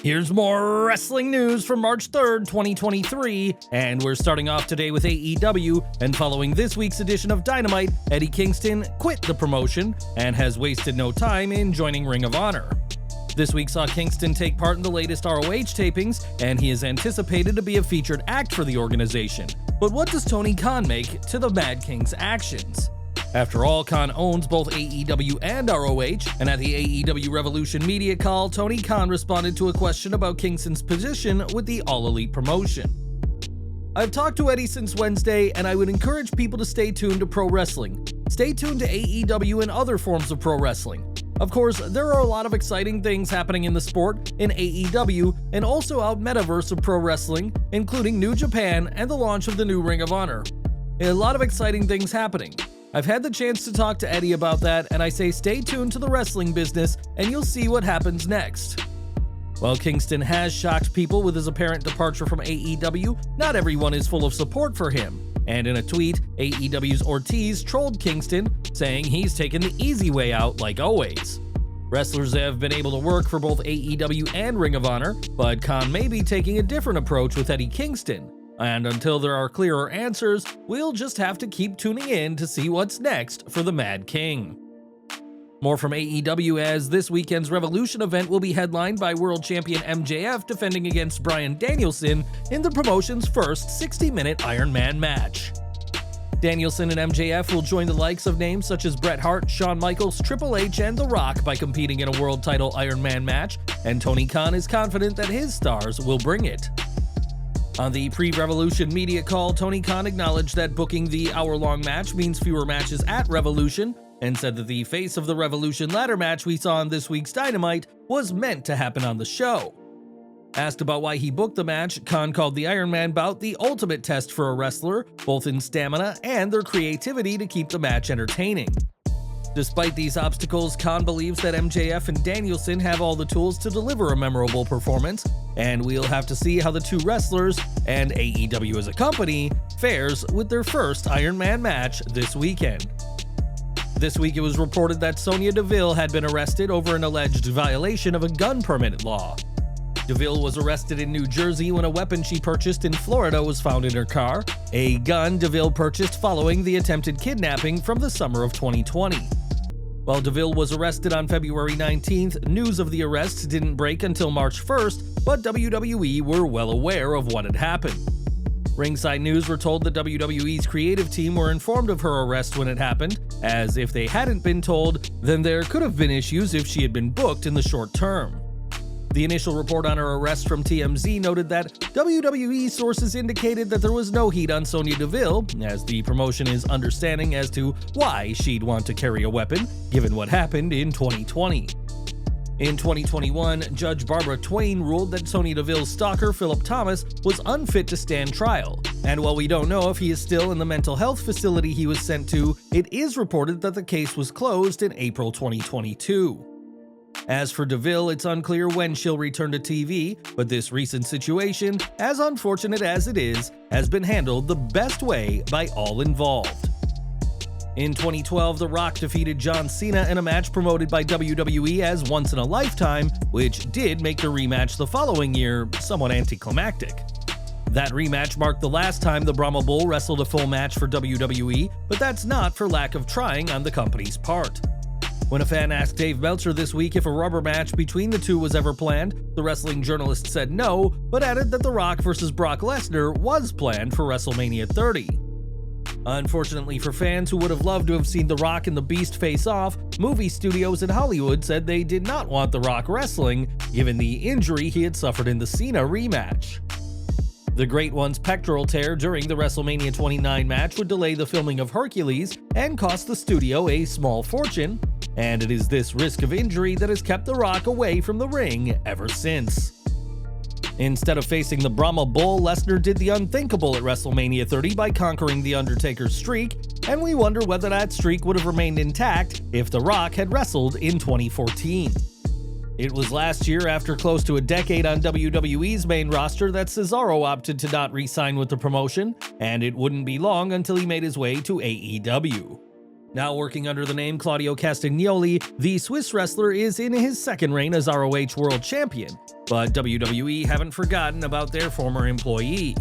Here's more wrestling news from March 3rd, 2023, and we're starting off today with AEW, and following this week's edition of Dynamite, Eddie Kingston quit the promotion and has wasted no time in joining Ring of Honor. This week saw Kingston take part in the latest ROH tapings, and he is anticipated to be a featured act for the organization. But what does Tony Khan make to the Mad King's actions? After all, Khan owns both AEW and ROH, and at the AEW Revolution media call, Tony Khan responded to a question about Kingston's position with the All Elite promotion. I've talked to Eddie since Wednesday, and I would encourage people to stay tuned to pro wrestling. Stay tuned to AEW and other forms of pro wrestling. Of course, there are a lot of exciting things happening in the sport, in AEW, and also out metaverse of pro wrestling, including New Japan and the launch of the new Ring of Honor. A lot of exciting things happening. I've had the chance to talk to Eddie about that, and I say stay tuned to the wrestling business and you'll see what happens next. While Kingston has shocked people with his apparent departure from AEW, not everyone is full of support for him. And in a tweet, AEW's Ortiz trolled Kingston, saying he's taken the easy way out like always. Wrestlers have been able to work for both AEW and Ring of Honor, but Khan may be taking a different approach with Eddie Kingston. And until there are clearer answers, we'll just have to keep tuning in to see what's next for the Mad King. More from AEW, as this weekend's Revolution event will be headlined by World Champion MJF defending against Bryan Danielson in the promotion's first 60-minute Iron Man match. Danielson and MJF will join the likes of names such as Bret Hart, Shawn Michaels, Triple H, and The Rock by competing in a world title Iron Man match, and Tony Khan is confident that his stars will bring it. On the pre-Revolution media call, Tony Khan acknowledged that booking the hour-long match means fewer matches at Revolution, and said that the face of the Revolution ladder match we saw in this week's Dynamite was meant to happen on the show. Asked about why he booked the match, Khan called the Iron Man bout the ultimate test for a wrestler, both in stamina and their creativity to keep the match entertaining. Despite these obstacles, Khan believes that MJF and Danielson have all the tools to deliver a memorable performance, and we'll have to see how the two wrestlers, and AEW as a company, fares with their first Iron Man match this weekend. This week it was reported that Sonya Deville had been arrested over an alleged violation of a gun permit law. Deville was arrested in New Jersey when a weapon she purchased in Florida was found in her car, a gun Deville purchased following the attempted kidnapping from the summer of 2020. While Deville was arrested on February 19th, news of the arrest didn't break until March 1st, but WWE were well aware of what had happened. Ringside News were told that WWE's creative team were informed of her arrest when it happened, as if they hadn't been told, then there could have been issues if she had been booked in the short term. The initial report on her arrest from TMZ noted that WWE sources indicated that there was no heat on Sonya Deville, as the promotion is understanding as to why she'd want to carry a weapon, given what happened in 2020. In 2021, Judge Barbara Twain ruled that Sonya Deville's stalker Philip Thomas was unfit to stand trial, and while we don't know if he is still in the mental health facility he was sent to, it is reported that the case was closed in April 2022. As for Deville, it's unclear when she'll return to TV, but this recent situation, as unfortunate as it is, has been handled the best way by all involved. In 2012, The Rock defeated John Cena in a match promoted by WWE as Once in a Lifetime, which did make the rematch the following year somewhat anticlimactic. That rematch marked the last time the Brahma Bull wrestled a full match for WWE, but that's not for lack of trying on the company's part. When a fan asked Dave Meltzer this week if a rubber match between the two was ever planned, the wrestling journalist said no, but added that The Rock vs. Brock Lesnar was planned for WrestleMania 30. Unfortunately for fans who would have loved to have seen The Rock and the Beast face off, movie studios in Hollywood said they did not want The Rock wrestling, given the injury he had suffered in the Cena rematch. The Great One's pectoral tear during the WrestleMania 29 match would delay the filming of Hercules and cost the studio a small fortune, and it is this risk of injury that has kept The Rock away from the ring ever since. Instead of facing the Brahma Bull, Lesnar did the unthinkable at WrestleMania 30 by conquering The Undertaker's streak, and we wonder whether that streak would have remained intact if The Rock had wrestled in 2014. It was last year, after close to a decade on WWE's main roster, that Cesaro opted to not re-sign with the promotion, and it wouldn't be long until he made his way to AEW. Now working under the name Claudio Castagnoli, the Swiss wrestler is in his second reign as ROH World Champion, but WWE haven't forgotten about their former employee.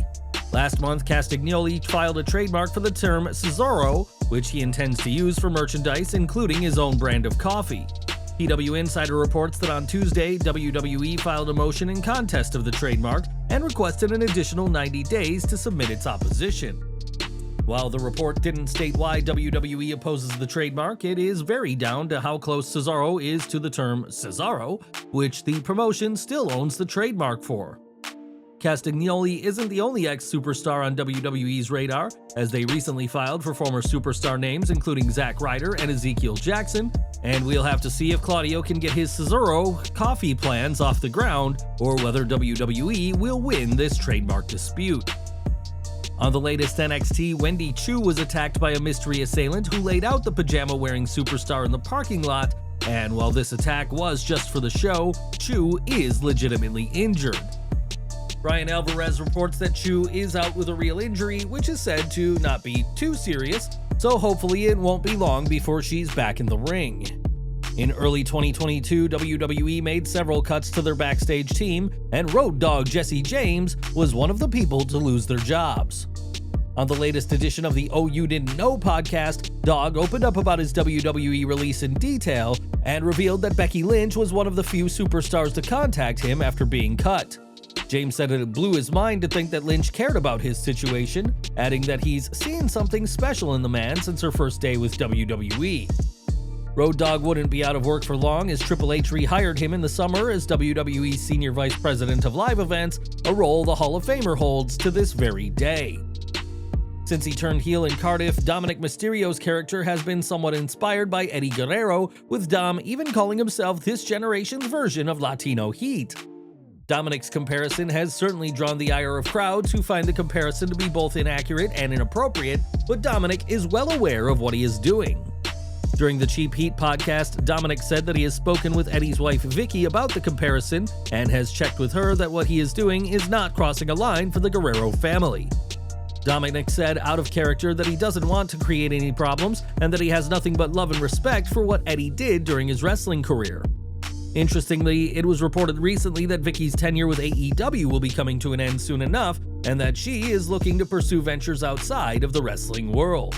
Last month, Castagnoli filed a trademark for the term Cesaro, which he intends to use for merchandise, including his own brand of coffee. PW Insider reports that on Tuesday, WWE filed a motion in contest of the trademark and requested an additional 90 days to submit its opposition. While the report didn't state why WWE opposes the trademark, it is very down to how close Cesaro is to the term Cesaro, which the promotion still owns the trademark for. Castagnoli isn't the only ex-superstar on WWE's radar, as they recently filed for former superstar names including Zack Ryder and Ezekiel Jackson, and we'll have to see if Claudio can get his Cesaro coffee plans off the ground, or whether WWE will win this trademark dispute. On the latest NXT, Wendy Choo was attacked by a mystery assailant who laid out the pajama-wearing superstar in the parking lot, and while this attack was just for the show, Choo is legitimately injured. Brian Alvarez reports that Choo is out with a real injury, which is said to not be too serious, so hopefully it won't be long before she's back in the ring. In early 2022, WWE made several cuts to their backstage team, and Road Dogg Jesse James was one of the people to lose their jobs. On the latest edition of the Oh You Didn't Know podcast, Dogg opened up about his WWE release in detail and revealed that Becky Lynch was one of the few superstars to contact him after being cut. James said it blew his mind to think that Lynch cared about his situation, adding that he's seen something special in the man since her first day with WWE. Road Dogg wouldn't be out of work for long as Triple H rehired him in the summer as WWE's Senior Vice President of Live Events, a role the Hall of Famer holds to this very day. Since he turned heel in Cardiff, Dominik Mysterio's character has been somewhat inspired by Eddie Guerrero, with Dom even calling himself this generation's version of Latino Heat. Dominik's comparison has certainly drawn the ire of crowds who find the comparison to be both inaccurate and inappropriate, but Dominik is well aware of what he is doing. During the Cheap Heat podcast, Dominik said that he has spoken with Eddie's wife Vicky about the comparison and has checked with her that what he is doing is not crossing a line for the Guerrero family. Dominik said out of character that he doesn't want to create any problems and that he has nothing but love and respect for what Eddie did during his wrestling career. Interestingly, it was reported recently that Vicky's tenure with AEW will be coming to an end soon enough, and that she is looking to pursue ventures outside of the wrestling world.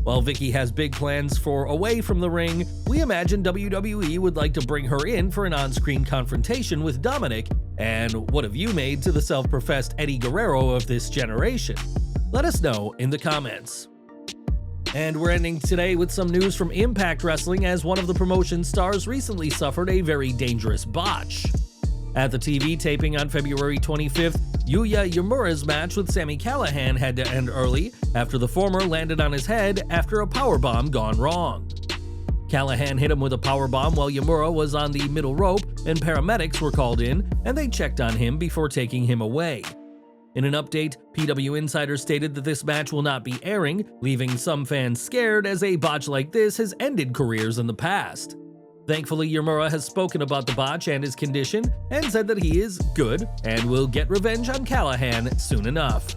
While Vicky has big plans for away from the ring, we imagine WWE would like to bring her in for an on-screen confrontation with Dominik, and what have you made to the self-professed Eddie Guerrero of this generation? Let us know in the comments. And we're ending today with some news from Impact Wrestling, as one of the promotion's stars recently suffered a very dangerous botch. At the TV taping on February 25th, Yuya Uemura's match with Sami Callihan had to end early after the former landed on his head after a powerbomb gone wrong. Callihan hit him with a powerbomb while Uemura was on the middle rope, and paramedics were called in and they checked on him before taking him away. In an update, PW Insider stated that this match will not be airing, leaving some fans scared as a botch like this has ended careers in the past. Thankfully, Uemura has spoken about the botch and his condition and said that he is good and will get revenge on Callihan soon enough.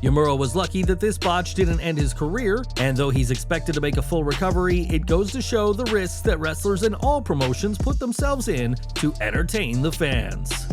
Uemura was lucky that this botch didn't end his career, and though he's expected to make a full recovery, it goes to show the risks that wrestlers in all promotions put themselves in to entertain the fans.